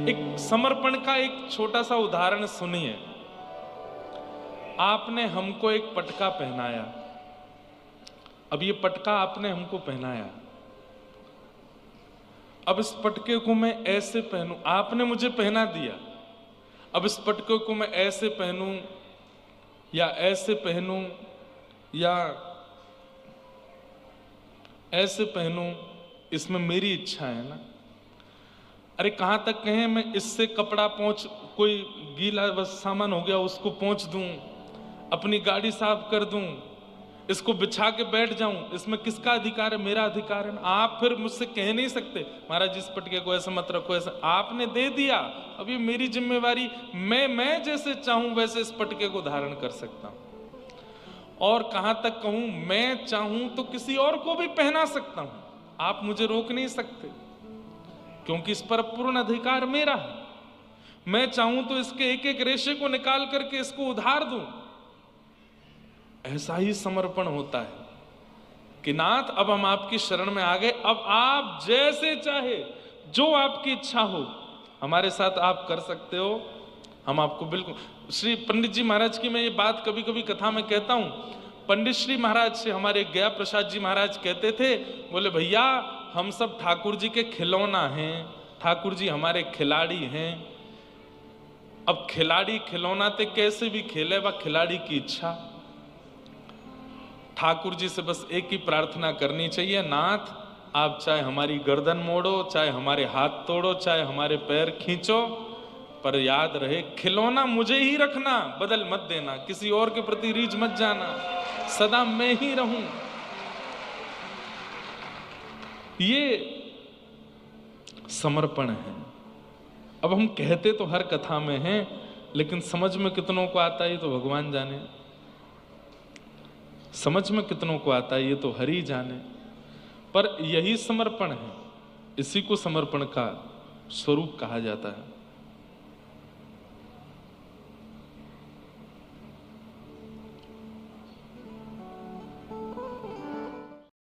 एक समर्पण का एक छोटा सा उदाहरण सुनिए। आपने हमको एक पटका पहनाया, अब ये पटका आपने हमको पहनाया, अब इस पटके को मैं ऐसे पहनूं, आपने मुझे पहना दिया, अब इस पटके को मैं ऐसे पहनूं या ऐसे पहनूं या ऐसे पहनूं, इसमें मेरी इच्छा है ना। अरे कहां तक कहें मैं इससे कपड़ा पोंछ, कोई गीला बस सामान हो गया उसको पोंछ दूं, अपनी गाड़ी साफ कर दूं, इसको बिछा के बैठ जाऊं, इसमें किसका अधिकार है? मेरा अधिकार है ना। आप फिर मुझसे कह नहीं सकते महाराज इस पटके को ऐसे मत रखो, ऐसा आपने दे दिया, अब ये मेरी जिम्मेवारी, मैं जैसे चाहूं वैसे इस पटके को धारण कर सकता हूं। और कहां तक कहूं, मैं चाहूं तो किसी और को भी पहना सकता हूं, आप मुझे रोक नहीं सकते, क्योंकि इस पर पूर्ण अधिकार मेरा है। मैं चाहूं तो इसके एक एक रेशे को निकाल करके इसको उधार दूं। ऐसा ही समर्पण होता है कि नाथ अब हम आपकी शरण में आ गए, अब आप जैसे चाहे, जो आपकी इच्छा हो हमारे साथ आप कर सकते हो, हम आपको बिल्कुल। श्री पंडित जी महाराज की मैं ये बात कभी कभी कथा में कहता हूं। पंडित श्री महाराज से हमारे गया प्रसाद जी महाराज कहते थे, बोले भैया हम सब ठाकुर जी के खिलौना हैं, ठाकुर जी हमारे खिलाड़ी हैं। अब खिलाड़ी खिलौना ते कैसे भी खेले, वह खिलाड़ी की इच्छा। ठाकुर जी से बस एक ही प्रार्थना करनी चाहिए, नाथ आप चाहे हमारी गर्दन मोड़ो, चाहे हमारे हाथ तोड़ो, चाहे हमारे पैर खींचो, पर याद रहे खिलौना मुझे ही रखना, बदल मत देना, किसी और के प्रति रीझ मत जाना, सदा मैं ही रहूं। ये समर्पण है। अब हम कहते तो हर कथा में हैं, लेकिन समझ में कितनों को आता है ये तो भगवान जाने, समझ में कितनों को आता है ये तो हरि जाने। पर यही समर्पण है, इसी को समर्पण का स्वरूप कहा जाता है।